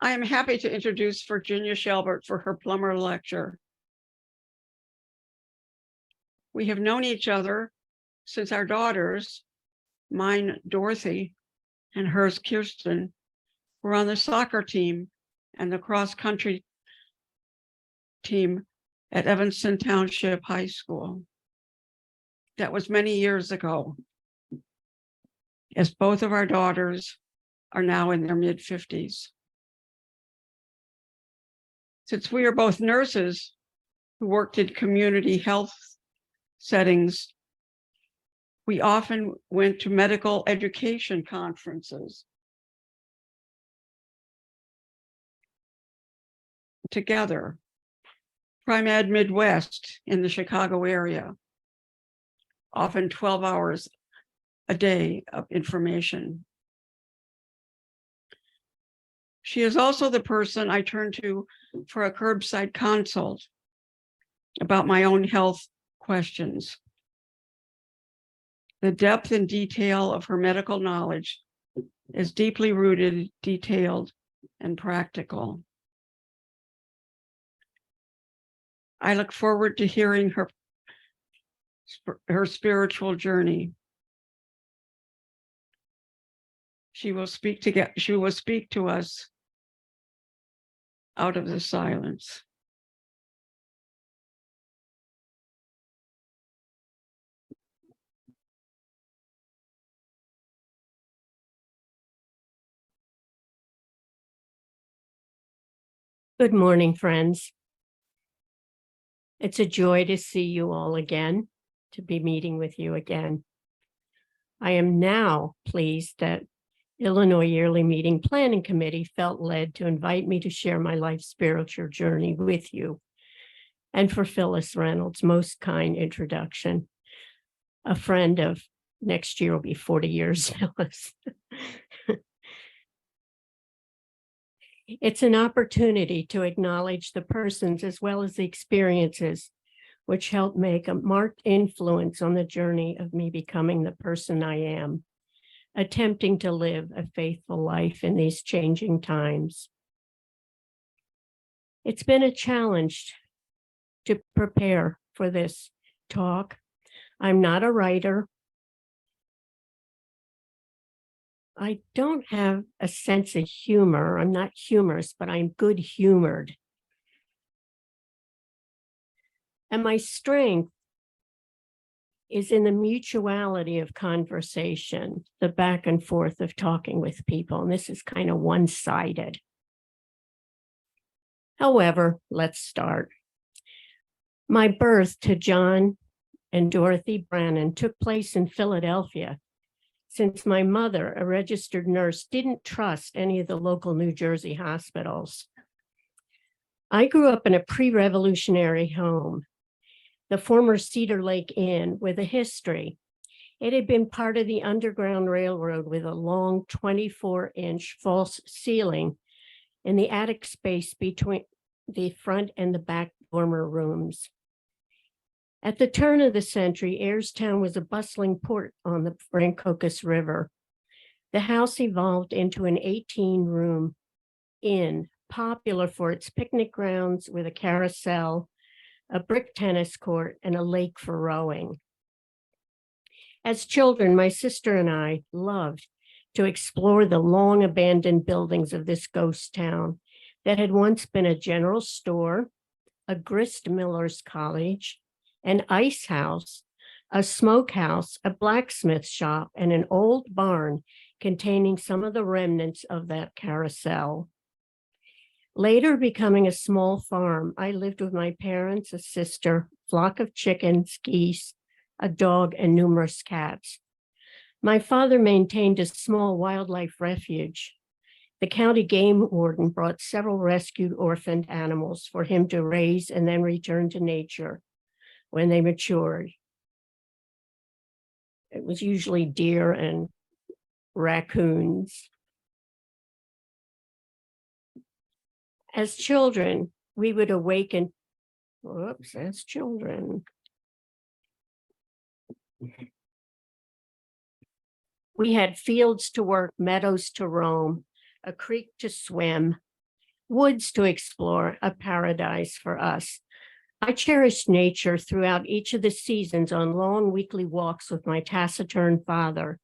I am happy to introduce Virginia Schelbert for her Plummer lecture. We have known each other since our daughters, mine Dorothy and hers Kirsten, were on the soccer team and the cross-country team at Evanston Township High School. That was many years ago, as both of our daughters are now in their mid-50s. Since we are both nurses who worked in community health settings, we often went to medical education conferences together. PriMed Midwest in the Chicago area, often 12 hours a day of information. She is also the person I turn to for a curbside consult about my own health questions. The depth and detail of her medical knowledge is deeply rooted, detailed, and practical. I look forward to hearing her spiritual journey. She will speak to us out of the silence. Good morning, friends. It's a joy to see you all again, to be meeting with you again. I am now pleased that Illinois Yearly Meeting Planning Committee felt led to invite me to share my life spiritual journey with you, and for Phyllis Reynolds' most kind introduction. A friend of next year will be 40 years, Phyllis. It's an opportunity to acknowledge the persons as well as the experiences which helped make a marked influence on the journey of me becoming the person I am, attempting to live a faithful life in these changing times. It's been a challenge to prepare for this talk. I'm not a writer. I don't have a sense of humor. I'm not humorous, but I'm good-humored. And my strength is in the mutuality of conversation, the back and forth of talking with people. And this is kind of one-sided. However, let's start. My birth to John and Dorothy Brannon took place in Philadelphia, since my mother, a registered nurse, didn't trust any of the local New Jersey hospitals. I grew up in a pre-revolutionary home, the former Cedar Lake Inn, with a history. It had been part of the Underground Railroad with a long 24-inch false ceiling in the attic space between the front and the back dormer rooms. At the turn of the century, Ayrstown was a bustling port on the Rancocas River. The house evolved into an 18-room inn, popular for its picnic grounds with a carousel, a brick tennis court, and a lake for rowing. As children, my sister and I loved to explore the long abandoned buildings of this ghost town that had once been a general store, a grist miller's college, an ice house, a smokehouse, a blacksmith shop, and an old barn containing some of the remnants of that carousel. Later becoming a small farm, I lived with my parents, a sister, flock of chickens, geese, a dog, and numerous cats. My father maintained a small wildlife refuge. The county game warden brought several rescued orphaned animals for him to raise and then return to nature when they matured. It was usually deer and raccoons. As children, we would awaken, as children. We had fields to work, meadows to roam, a creek to swim, woods to explore, a paradise for us. I cherished nature throughout each of the seasons on long weekly walks with my taciturn father,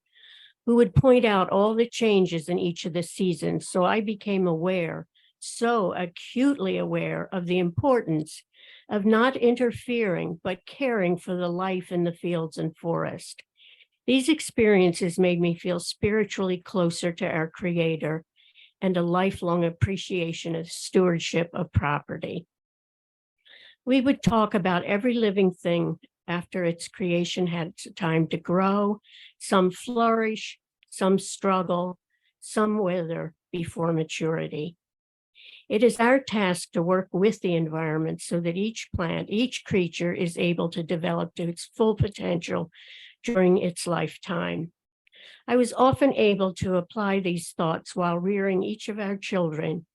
who would point out all the changes in each of the seasons. So I became aware, so acutely aware of the importance of not interfering, but caring for the life in the fields and forest. These experiences made me feel spiritually closer to our Creator and a lifelong appreciation of stewardship of property. We would talk about every living thing after its creation had time to grow. Some flourish, some struggle, some wither before maturity. It is our task to work with the environment so that each plant, each creature is able to develop to its full potential during its lifetime. I was often able to apply these thoughts while rearing each of our children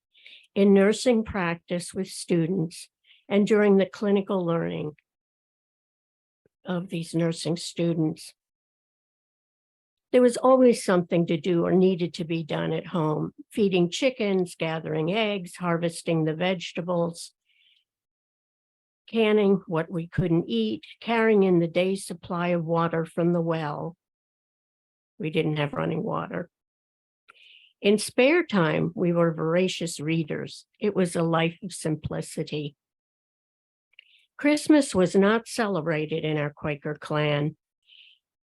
in nursing practice with students and during the clinical learning of these nursing students. There was always something to do or needed to be done at home: feeding chickens, gathering eggs, harvesting the vegetables, canning what we couldn't eat, carrying in the day's supply of water from the well. We didn't have running water. In spare time, we were voracious readers. It was a life of simplicity. Christmas was not celebrated in our Quaker clan.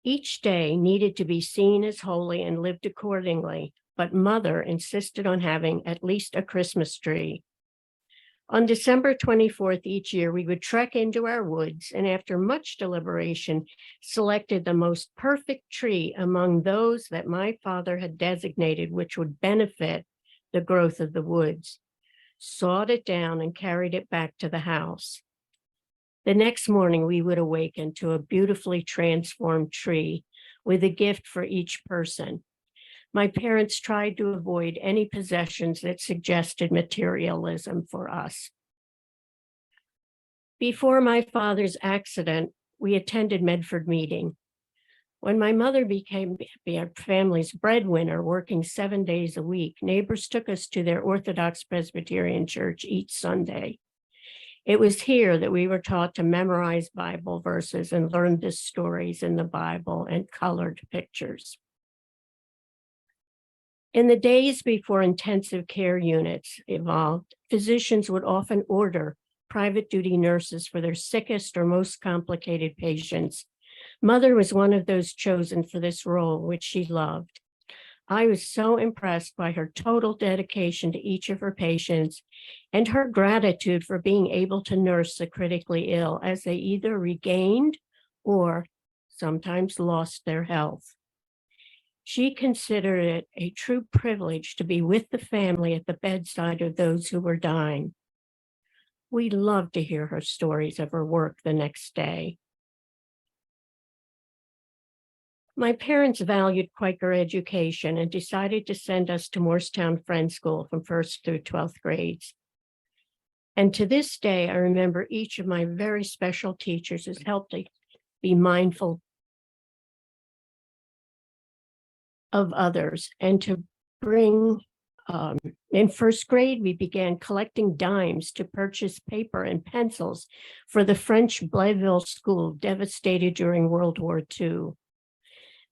Each day needed to be seen as holy and lived accordingly, but Mother insisted on having at least a Christmas tree. On December 24th each year, we would trek into our woods and after much deliberation, selected the most perfect tree among those that my father had designated which would benefit the growth of the woods, sawed it down and carried it back to the house. The next morning, we would awaken to a beautifully transformed tree with a gift for each person. My parents tried to avoid any possessions that suggested materialism for us. Before my father's accident, we attended Medford meeting. When my mother became our family's breadwinner, working 7 days a week, neighbors took us to their Orthodox Presbyterian church each Sunday. It was here that we were taught to memorize Bible verses and learn the stories in the Bible and colored pictures. In the days before intensive care units evolved, physicians would often order private duty nurses for their sickest or most complicated patients. Mother was one of those chosen for this role, which she loved. I was so impressed by her total dedication to each of her patients and her gratitude for being able to nurse the critically ill as they either regained or sometimes lost their health. She considered it a true privilege to be with the family at the bedside of those who were dying. We loved to hear her stories of her work the next day. My parents valued Quaker education and decided to send us to Morristown Friend School from 1st through 12th grades. And to this day, I remember each of my very special teachers has helped me be mindful of others and to bring, in 1st grade, we began collecting dimes to purchase paper and pencils for the French Blainville school devastated during World War II.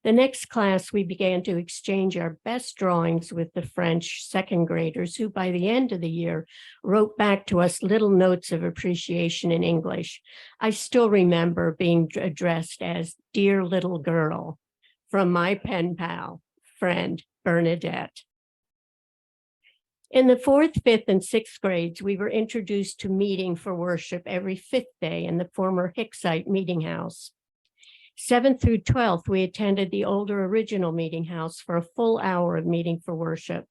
The next class, we began to exchange our best drawings with the French 2nd graders, who by the end of the year wrote back to us little notes of appreciation in English. I still remember being addressed as "dear little girl" from my pen pal, friend Bernadette. In the 4th, 5th, and 6th grades, we were introduced to meeting for worship every 5th day in the former Hicksite Meeting House. 7th through 12th, we attended the older original meeting house for a full hour of meeting for worship.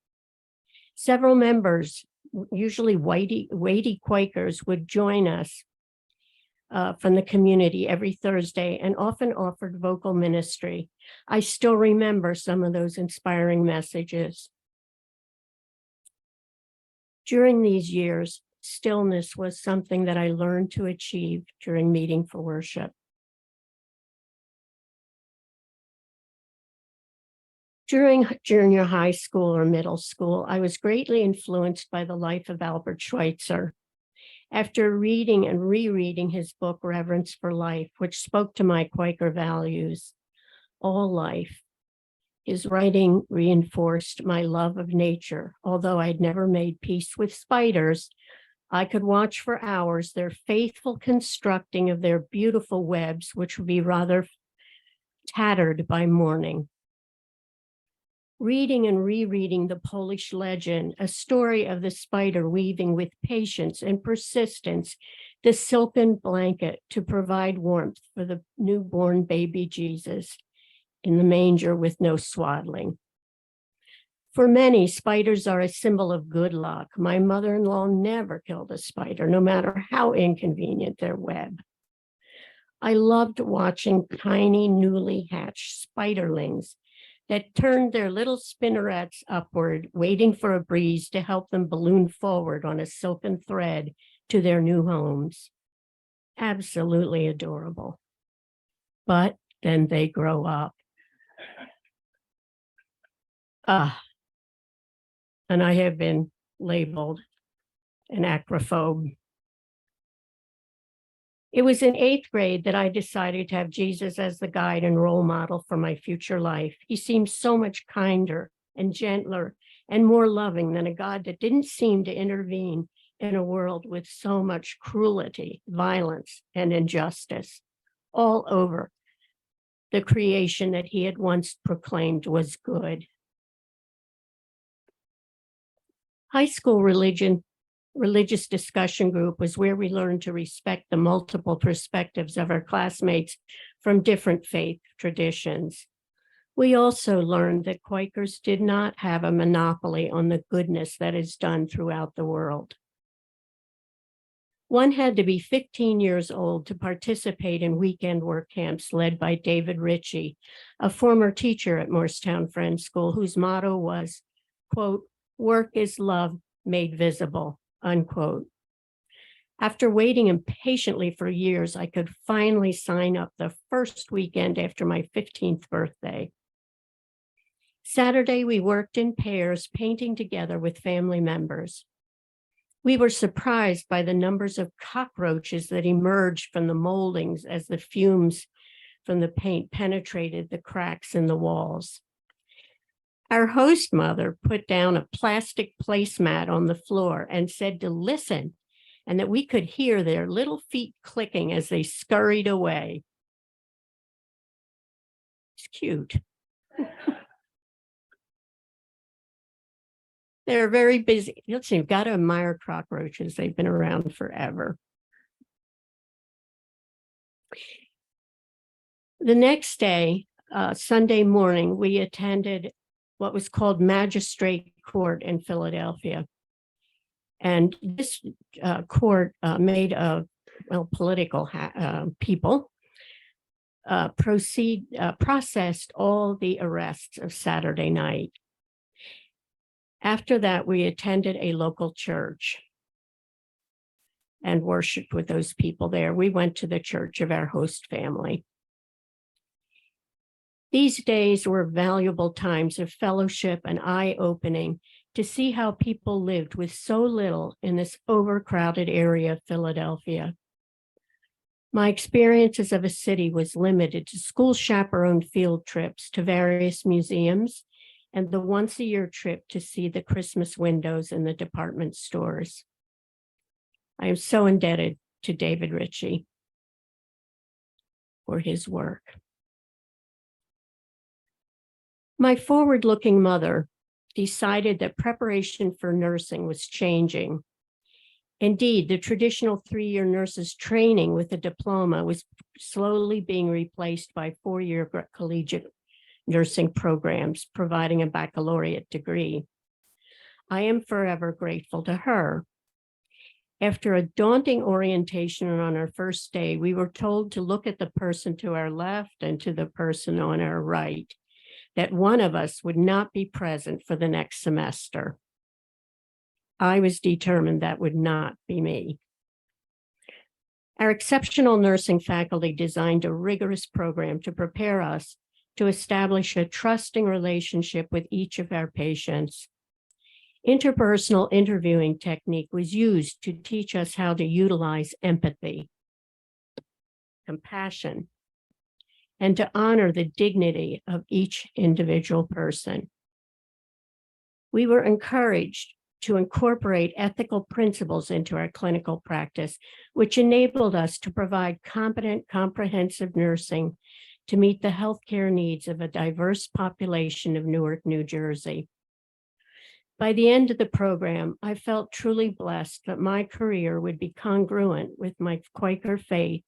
Several members, usually weighty Quakers, would join us from the community every Thursday and often offered vocal ministry. I still remember some of those inspiring messages. During these years, stillness was something that I learned to achieve during meeting for worship. During junior high school or middle school, I was greatly influenced by the life of Albert Schweitzer. After reading and rereading his book, Reverence for Life, which spoke to my Quaker values, all life, his writing reinforced my love of nature. Although I'd never made peace with spiders, I could watch for hours their faithful constructing of their beautiful webs, which would be rather tattered by morning. Reading and rereading the Polish legend, a story of the spider weaving with patience and persistence the silken blanket to provide warmth for the newborn baby Jesus in the manger with no swaddling. For many, spiders are a symbol of good luck. My mother-in-law never killed a spider, no matter how inconvenient their web. I loved watching tiny, newly hatched spiderlings that turned their little spinnerets upward, waiting for a breeze to help them balloon forward on a silken thread to their new homes. Absolutely adorable. But then they grow up. And I have been labeled an acrophobe. It was in 8th grade that I decided to have Jesus as the guide and role model for my future life. He seemed so much kinder and gentler and more loving than a God that didn't seem to intervene in a world with so much cruelty, violence, and injustice all over the creation that he had once proclaimed was good. High school religious discussion group was where we learned to respect the multiple perspectives of our classmates from different faith traditions. We also learned that Quakers did not have a monopoly on the goodness that is done throughout the world. One had to be 15 years old to participate in weekend work camps led by David Ritchie, a former teacher at Morristown Friends School, whose motto was, quote, "Work is love made visible," unquote. After waiting impatiently for years, I could finally sign up the first weekend after my 15th birthday. Saturday, we worked in pairs, painting together with family members. We were surprised by the numbers of cockroaches that emerged from the moldings as the fumes from the paint penetrated the cracks in the walls. Our host mother put down a plastic placemat on the floor and said to listen, and that we could hear their little feet clicking as they scurried away. It's cute. They're very busy. Let's see, you've got to admire cockroaches. They've been around forever. The next day, Sunday morning, we attended what was called Magistrate Court in Philadelphia. And this court made of, political people processed all the arrests of Saturday night. After that, we attended a local church and worshiped with those people there. We went to the church of our host family. These days were valuable times of fellowship and eye-opening to see how people lived with so little in this overcrowded area of Philadelphia. My experiences of a city was limited to school chaperoned field trips to various museums and the once-a-year trip to see the Christmas windows in the department stores. I am so indebted to David Ritchie for his work. My forward-looking mother decided that preparation for nursing was changing. Indeed, the traditional 3-year nurses training with a diploma was slowly being replaced by 4-year collegiate nursing programs, providing a baccalaureate degree. I am forever grateful to her. After a daunting orientation on our first day, we were told to look at the person to our left and to the person on our right, that one of us would not be present for the next semester. I was determined that would not be me. Our exceptional nursing faculty designed a rigorous program to prepare us to establish a trusting relationship with each of our patients. Interpersonal interviewing technique was used to teach us how to utilize empathy, compassion, and to honor the dignity of each individual person. We were encouraged to incorporate ethical principles into our clinical practice, which enabled us to provide competent, comprehensive nursing to meet the healthcare needs of a diverse population of Newark, New Jersey. By the end of the program, I felt truly blessed that my career would be congruent with my Quaker faith.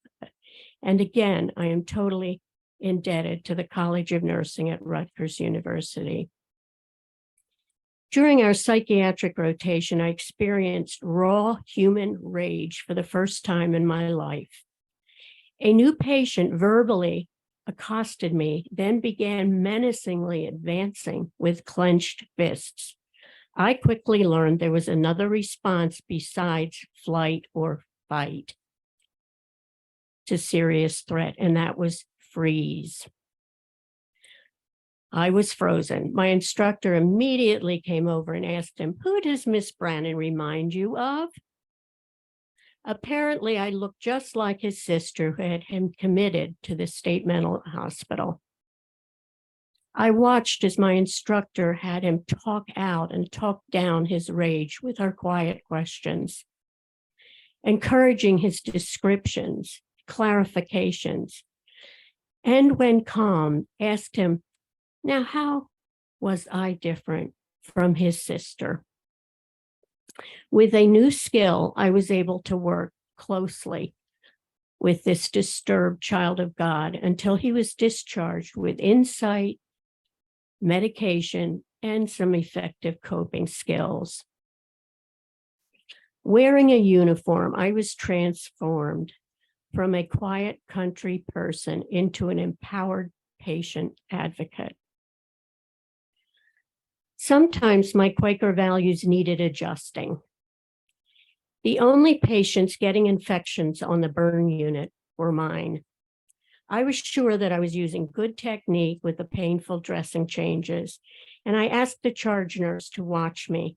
And again, I am totally indebted to the College of Nursing at Rutgers University. During our psychiatric rotation, I experienced raw human rage for the first time in my life. A new patient verbally accosted me, then began menacingly advancing with clenched fists. I quickly learned there was another response besides flight or fight to serious threat, and that was freeze. I was frozen. My instructor immediately came over and asked him, "Who does Miss Brannon remind you of?" Apparently, I looked just like his sister, who had him committed to the state mental hospital. I watched as my instructor had him talk out and talk down his rage with her quiet questions, encouraging his descriptions, clarifications, and when calm, asked him, "Now, how was I different from his sister?" With a new skill, I was able to work closely with this disturbed child of God until he was discharged with insight, medication, and some effective coping skills. Wearing a uniform, I was transformed from a quiet country person into an empowered patient advocate. Sometimes my Quaker values needed adjusting. The only patients getting infections on the burn unit were mine. I was sure that I was using good technique with the painful dressing changes, and I asked the charge nurse to watch me.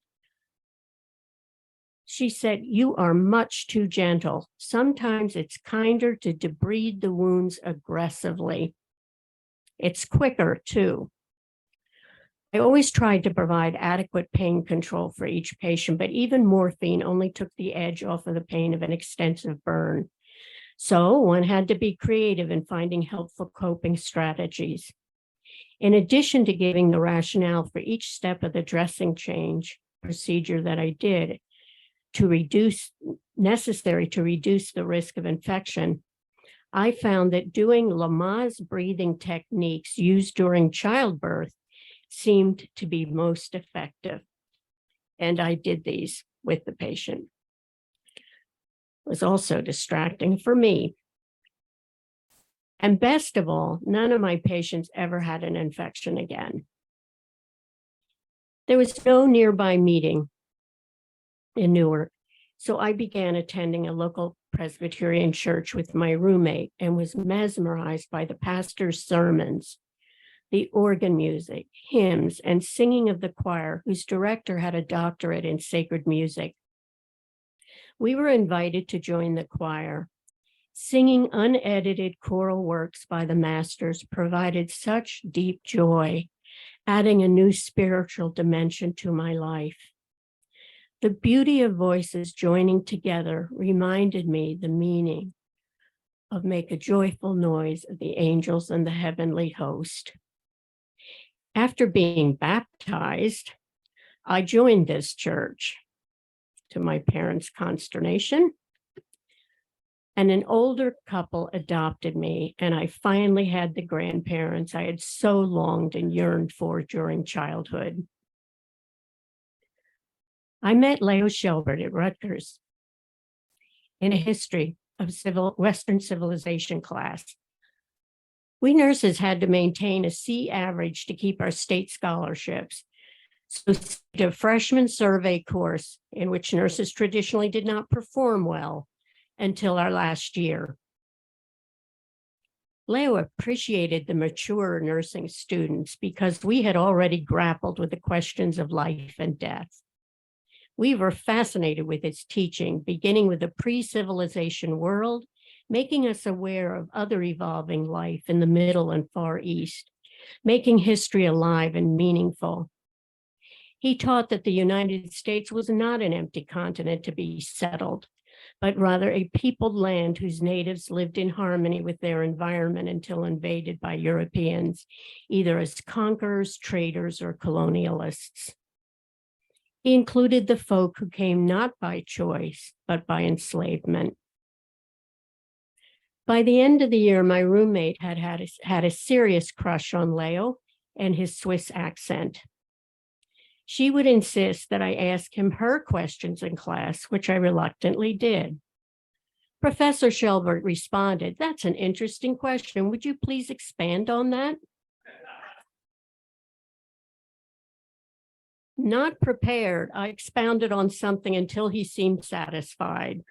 She said, "You are much too gentle. Sometimes it's kinder to debride the wounds aggressively. It's quicker, too." I always tried to provide adequate pain control for each patient, but even morphine only took the edge off of the pain of an extensive burn. So one had to be creative in finding helpful coping strategies. In addition to giving the rationale for each step of the dressing change procedure that I did necessary to reduce the risk of infection, I found that doing Lamaze breathing techniques used during childbirth seemed to be most effective. And I did these with the patient. It was also distracting for me. And best of all, none of my patients ever had an infection again. There was no nearby meeting in Newark, so I began attending a local Presbyterian church with my roommate and was mesmerized by the pastor's sermons, the organ music, hymns, and singing of the choir, whose director had a doctorate in sacred music. We were invited to join the choir. Singing unedited choral works by the masters provided such deep joy, adding a new spiritual dimension to my life. The beauty of voices joining together reminded me the meaning of "Make a joyful noise of the angels and the heavenly host." After being baptized, I joined this church, to my parents' consternation, and an older couple adopted me, and I finally had the grandparents I had so longed and yearned for during childhood. I met Leo Schelbert at Rutgers in a history of Western civilization class. We nurses had to maintain a C average to keep our state scholarships. So a freshman survey course in which nurses traditionally did not perform well until our last year. Leo appreciated the mature nursing students because we had already grappled with the questions of life and death. We were fascinated with his teaching, beginning with the pre-civilization world, making us aware of other evolving life in the Middle and Far East, making history alive and meaningful. He taught that the United States was not an empty continent to be settled, but rather a peopled land whose natives lived in harmony with their environment until invaded by Europeans, either as conquerors, traders, or colonialists. He included the folk who came not by choice, but by enslavement. By the end of the year, my roommate had a serious crush on Leo and his Swiss accent. She would insist that I ask him her questions in class, which I reluctantly did. Professor Schelbert responded, "That's an interesting question. Would you please expand on that?" Not prepared, I expounded on something until he seemed satisfied.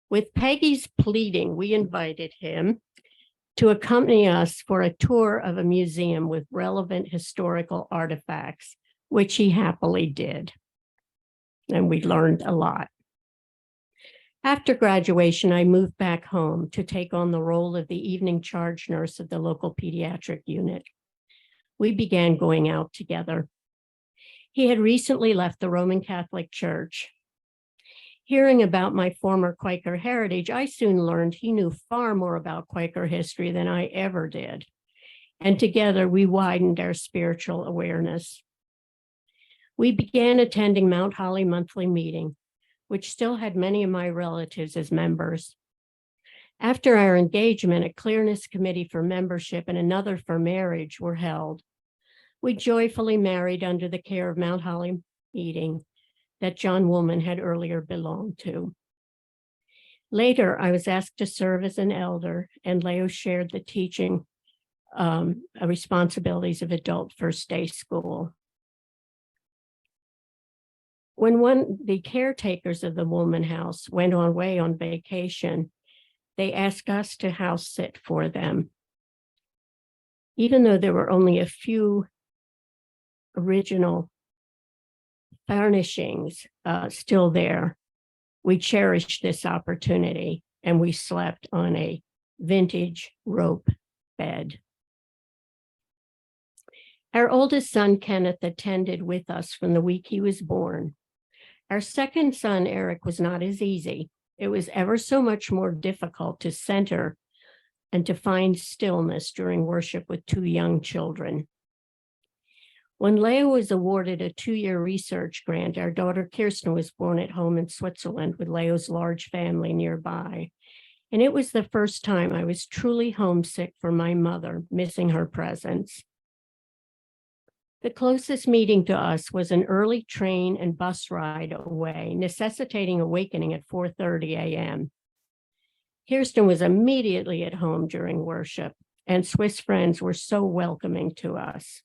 With Peggy's pleading, we invited him to accompany us for a tour of a museum with relevant historical artifacts, which he happily did. And we learned a lot. After graduation, I moved back home to take on the role of the evening charge nurse of the local pediatric unit. We began going out together. He had recently left the Roman Catholic Church. Hearing about my former Quaker heritage, I soon learned he knew far more about Quaker history than I ever did. And together we widened our spiritual awareness. We began attending Mount Holly monthly meeting, which still had many of my relatives as members. After our engagement, a clearness committee for membership and another for marriage were held. We joyfully married under the care of Mount Holly meeting that John Woolman had earlier belonged to. Later, I was asked to serve as an elder, and Leo shared the teaching responsibilities of adult first day school. When the caretakers of the Woolman house went away on vacation, they asked us to house sit for them. Even though there were only a few original furnishings still there, we cherished this opportunity, and we slept on a vintage rope bed. Our oldest son, Kenneth, attended with us from the week he was born. Our second son, Eric, was not as easy. It was ever so much more difficult to center and to find stillness during worship with two young children. When Leo was awarded a 2-year research grant, our daughter Kirsten was born at home in Switzerland with Leo's large family nearby. And it was the first time I was truly homesick for my mother, missing her presence. The closest meeting to us was an early train and bus ride away, necessitating awakening at 4:30 a.m. Kirsten was immediately at home during worship, and Swiss friends were so welcoming to us.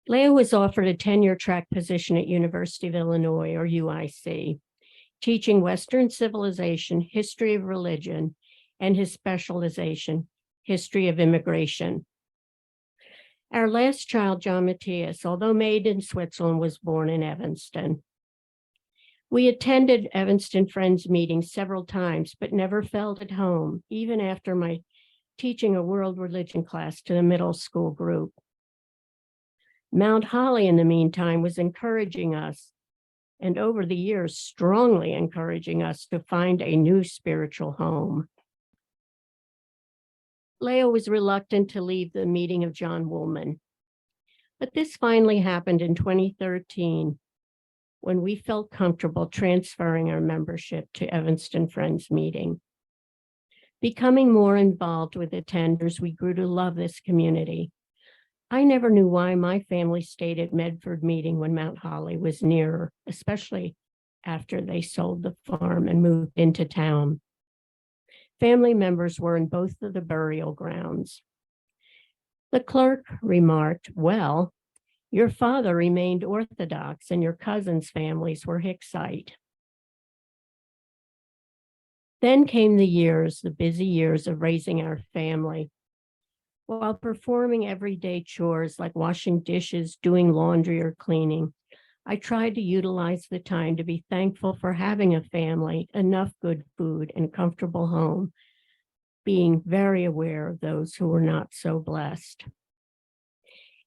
Leo was offered a tenure track position at University of Illinois, or UIC, teaching Western civilization, history of religion, and his specialization, history of immigration. Our last child, John Matthias, although made in Switzerland, was born in Evanston. We attended Evanston Friends meetings several times, but never felt at home, even after my teaching a world religion class to the middle school group. Mount Holly, in the meantime, was encouraging us, and over the years, strongly encouraging us to find a new spiritual home. Leo was reluctant to leave the meeting of John Woolman, but this finally happened in 2013 when we felt comfortable transferring our membership to Evanston Friends meeting. Becoming more involved with attenders, we grew to love this community. I never knew why my family stayed at Medford meeting when Mount Holly was nearer, especially after they sold the farm and moved into town. Family members were in both of the burial grounds. The clerk remarked, "Well, your father remained Orthodox and your cousins' families were Hicksite." Then came the busy years of raising our family. While performing everyday chores like washing dishes, doing laundry, or cleaning, I tried to utilize the time to be thankful for having a family, enough good food, and comfortable home, being very aware of those who were not so blessed.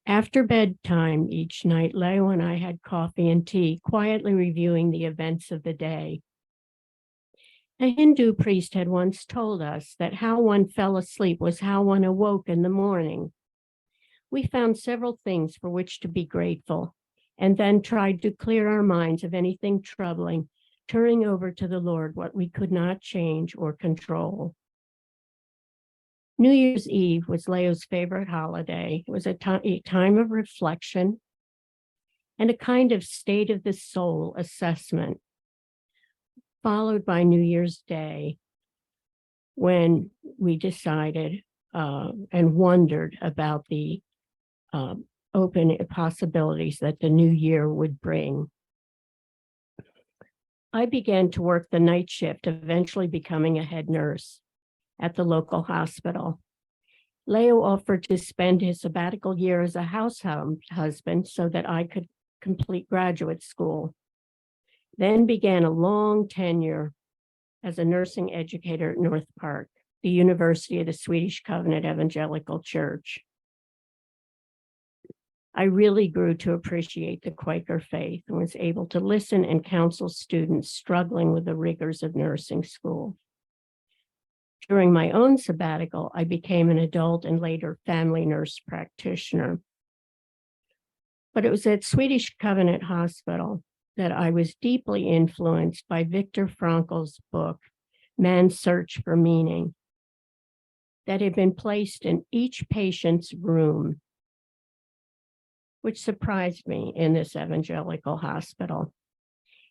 After bedtime each night, Leo and I had coffee and tea, quietly reviewing the events of the day. A Hindu priest had once told us that how one fell asleep was how one awoke in the morning. We found several things for which to be grateful, and then tried to clear our minds of anything troubling, turning over to the Lord what we could not change or control. New Year's Eve was Leo's favorite holiday. It was a time of reflection and a kind of state of the soul assessment, followed by New Year's Day, when we decided and wondered about the open possibilities that the new year would bring. I began to work the night shift, eventually becoming a head nurse at the local hospital. Leo offered to spend his sabbatical year as a house husband so that I could complete graduate school. Then began a long tenure as a nursing educator at North Park, the University of the Swedish Covenant Evangelical Church. I really grew to appreciate the Quaker faith and was able to listen and counsel students struggling with the rigors of nursing school. During my own sabbatical, I became an adult and later family nurse practitioner. But it was at Swedish Covenant Hospital that I was deeply influenced by Viktor Frankl's book, Man's Search for Meaning, that had been placed in each patient's room, which surprised me in this evangelical hospital.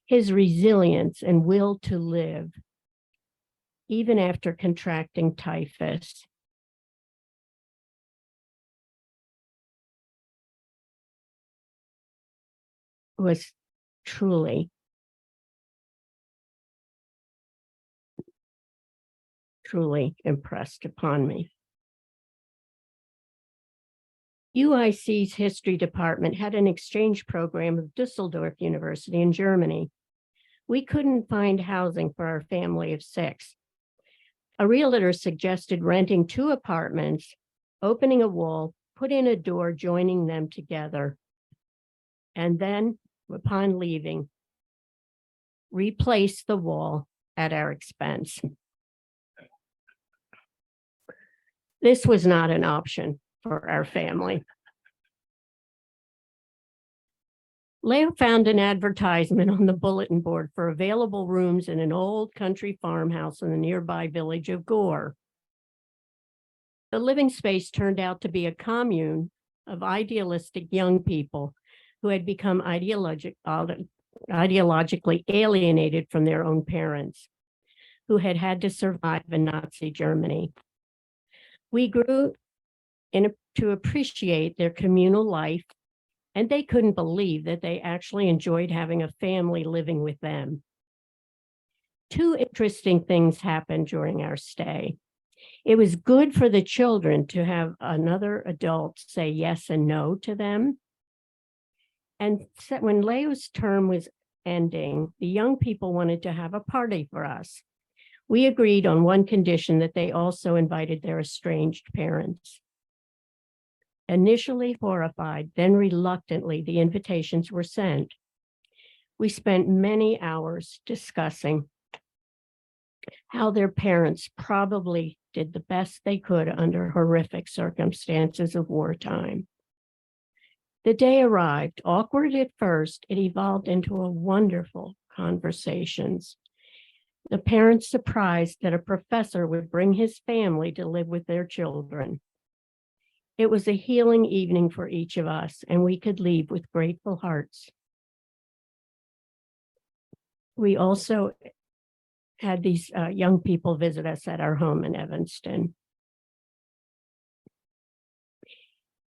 His resilience and will to live, even after contracting typhus, was truly impressed upon me. UIC's history department had an exchange program with Dusseldorf University in Germany. We couldn't find housing for our family of 6. A realtor suggested renting 2 apartments, opening a wall, put in a door, joining them together, and then, upon leaving, replace the wall at our expense. This was not an option for our family. Leo found an advertisement on the bulletin board for available rooms in an old country farmhouse in the nearby village of Gore. The living space turned out to be a commune of idealistic young people who had become ideologically alienated from their own parents, who had had to survive in Nazi Germany. We grew to appreciate their communal life, and they couldn't believe that they actually enjoyed having a family living with them. 2 interesting things happened during our stay. It was good for the children to have another adult say yes and no to them. And when Leo's term was ending, the young people wanted to have a party for us. We agreed on one condition, that they also invited their estranged parents. Initially horrified, then reluctantly, the invitations were sent. We spent many hours discussing how their parents probably did the best they could under horrific circumstances of wartime. The day arrived. Awkward at first, it evolved into a wonderful conversations. The parents surprised that a professor would bring his family to live with their children. It was a healing evening for each of us, and we could leave with grateful hearts. We also had these young people visit us at our home in Evanston.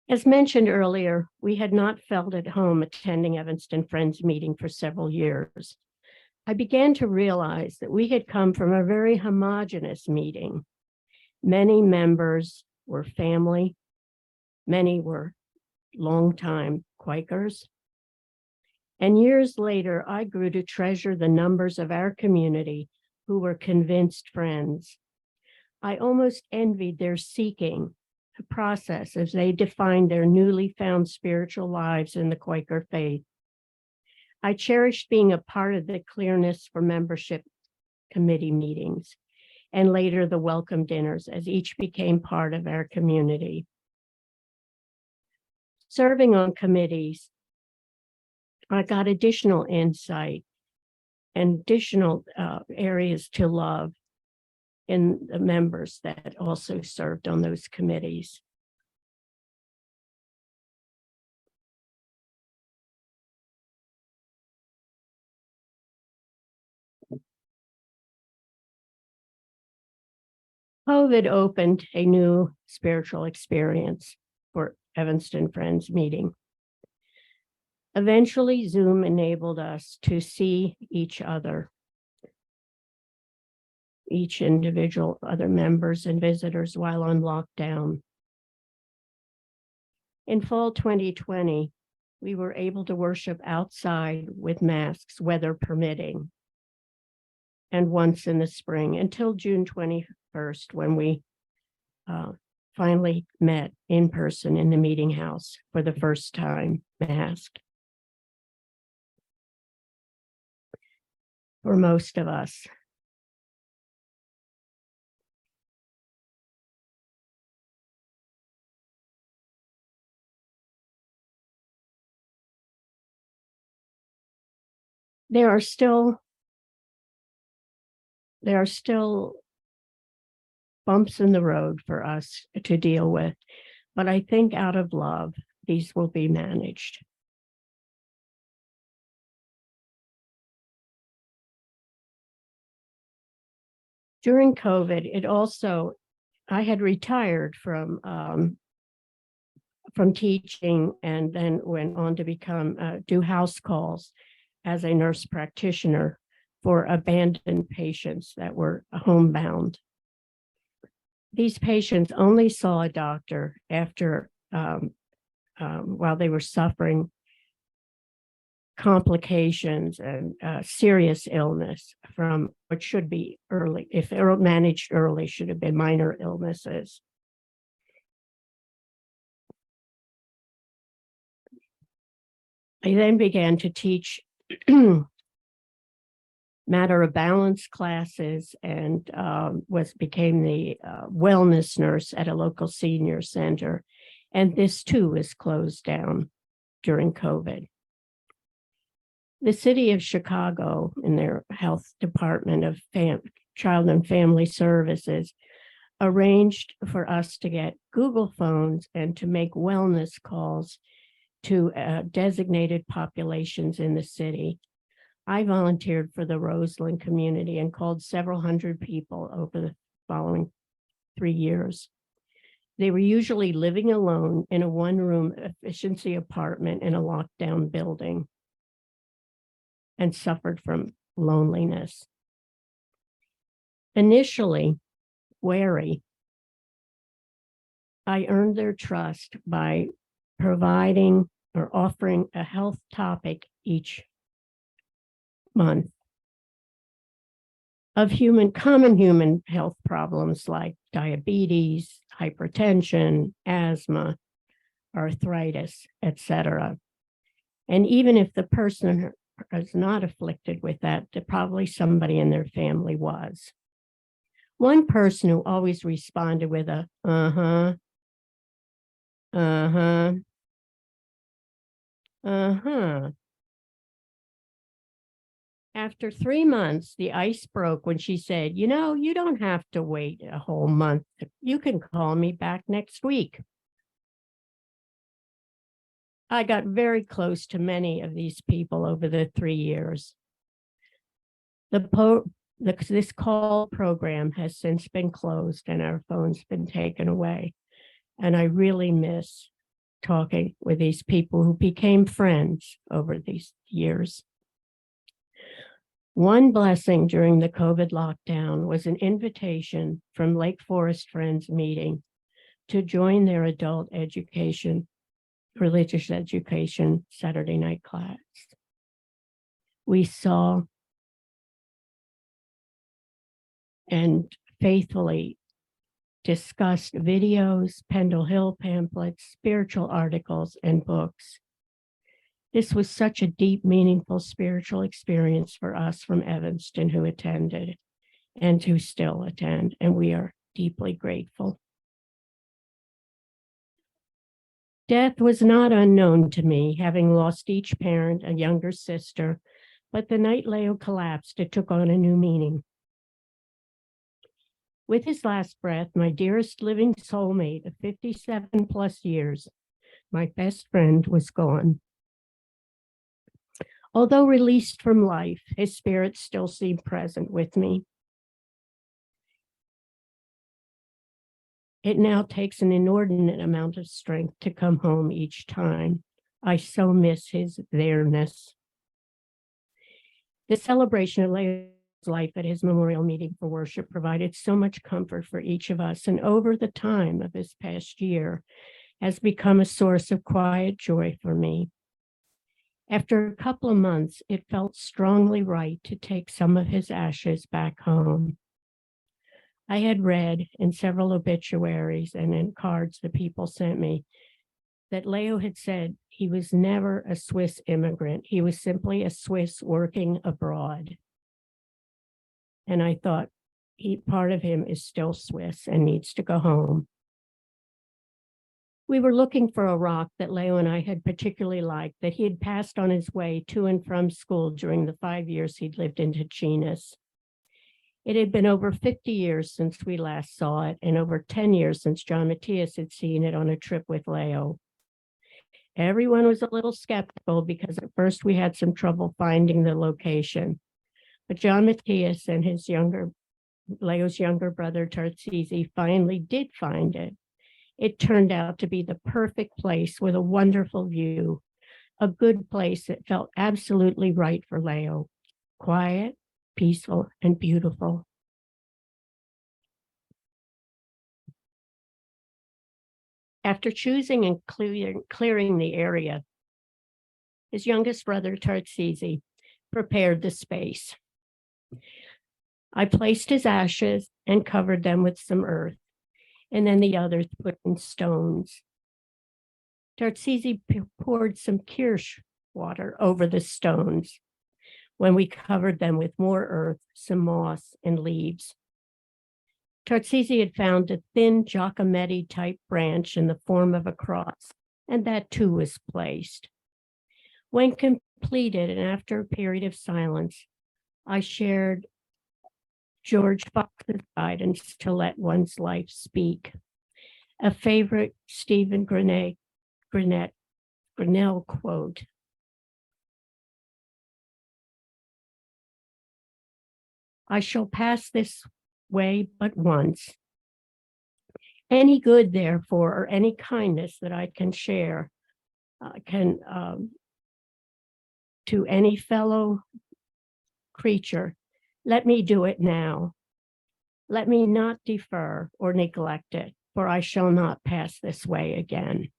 As mentioned earlier, we had not felt at home attending Evanston Friends meeting for several years. I began to realize that we had come from a very homogeneous meeting. Many members were family, many were longtime Quakers. And years later, I grew to treasure the numbers of our community who were convinced friends. I almost envied their seeking a process as they defined their newly found spiritual lives in the Quaker faith. I cherished being a part of the Clearness for Membership committee meetings and later the welcome dinners as each became part of our community. Serving on committees, I got additional insight and additional areas to love in the members that also served on those committees. COVID opened a new spiritual experience for Evanston Friends meeting. Eventually, Zoom enabled us to see each other, each individual, other members and visitors while on lockdown. In fall 2020, we were able to worship outside with masks, weather permitting, and once in the spring until June 21st, when we finally met in person in the meeting house for the first time, masked. For most of us. There are still bumps in the road for us to deal with, but I think out of love, these will be managed. During COVID, I had retired from teaching and then went on to do house calls as a nurse practitioner for abandoned patients that were homebound. These patients only saw a doctor after, while they were suffering complications and serious illness from what should be early, if managed early, should have been minor illnesses. I then began to teach matter of balance classes and became the wellness nurse at a local senior center. And this too was closed down during COVID. The city of Chicago, in their health department of child and family services, arranged for us to get Google phones and to make wellness calls to designated populations in the city. I volunteered for the Roseland community and called several hundred people over the following 3 years. They were usually living alone in a one-room efficiency apartment in a lockdown building and suffered from loneliness. Initially wary, I earned their trust by providing or offering a health topic each month of common human health problems like diabetes, hypertension, asthma, arthritis, etc. And even if the person is not afflicted with that, probably somebody in their family was. One person who always responded with a uh-huh, uh-huh, uh-huh. After 3 months, the ice broke when she said, you know, you don't have to wait a whole month. You can call me back next week. I got very close to many of these people over the 3 years. This call program has since been closed and our phone's been taken away. And I really miss talking with these people who became friends over these years. One blessing during the COVID lockdown was an invitation from Lake Forest Friends meeting to join their adult education, religious education Saturday night class. We saw and faithfully discussed videos, Pendle Hill pamphlets, spiritual articles, and books. This was such a deep, meaningful spiritual experience for us from Evanston who attended and who still attend, and we are deeply grateful. Death was not unknown to me, having lost each parent, a younger sister, but the night Leo collapsed, it took on a new meaning. With his last breath, my dearest living soulmate of 57 plus years, my best friend, was gone. Although released from life, his spirit still seemed present with me. It now takes an inordinate amount of strength to come home each time. I so miss his there-ness. The celebration of Leo's life at his memorial meeting for worship provided so much comfort for each of us, and over the time of this past year has become a source of quiet joy for me. After a couple of months, it felt strongly right to take some of his ashes back home. I had read in several obituaries and in cards that people sent me that Leo had said he was never a Swiss immigrant. He was simply a Swiss working abroad. And I thought, part of him is still Swiss and needs to go home. We were looking for a rock that Leo and I had particularly liked, that he had passed on his way to and from school during the 5 years he'd lived in Tichinus. It had been over 50 years since we last saw it, and over 10 years since John Matthias had seen it on a trip with Leo. Everyone was a little skeptical because at first we had some trouble finding the location. But John Matthias and Leo's younger brother Tartsisi finally did find it. It turned out to be the perfect place with a wonderful view, a good place that felt absolutely right for Leo, quiet, peaceful, and beautiful. After choosing and clearing the area, his youngest brother Tartsisi prepared the space. I placed his ashes and covered them with some earth, and then the others put in stones. Tartsisi poured some kirsch water over the stones when we covered them with more earth, some moss, and leaves. Tartsisi had found a thin Giacometti-type branch in the form of a cross, and that too was placed. When completed, and after a period of silence, I shared George Fox's guidance to let one's life speak, a favorite Stephen Grinnell quote. I shall pass this way but once. Any good, therefore, or any kindness that I can share to any fellow creature, let me do it now. Let me not defer or neglect it, for I shall not pass this way again.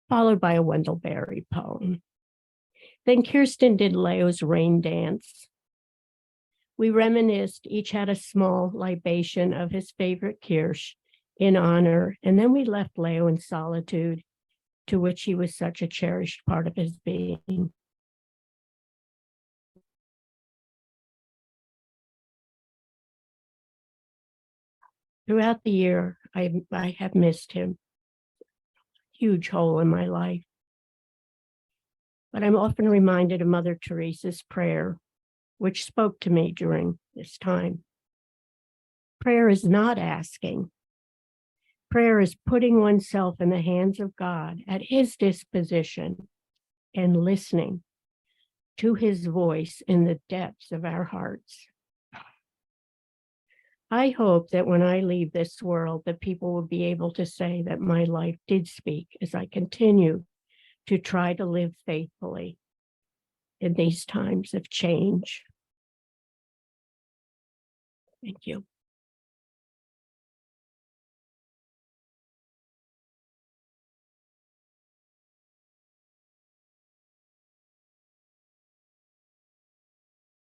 Followed by a Wendell Berry poem. Then Kirsten did Leo's rain dance. We reminisced, each had a small libation of his favorite kirsch in honor, and then we left Leo in solitude, to which he was such a cherished part of his being. Throughout the year, I have missed him. Huge hole in my life. But I'm often reminded of Mother Teresa's prayer, which spoke to me during this time. Prayer is not asking. Prayer is putting oneself in the hands of God at his disposition and listening to his voice in the depths of our hearts. I hope that when I leave this world, that people will be able to say that my life did speak as I continue to try to live faithfully. in these times of change. Thank you.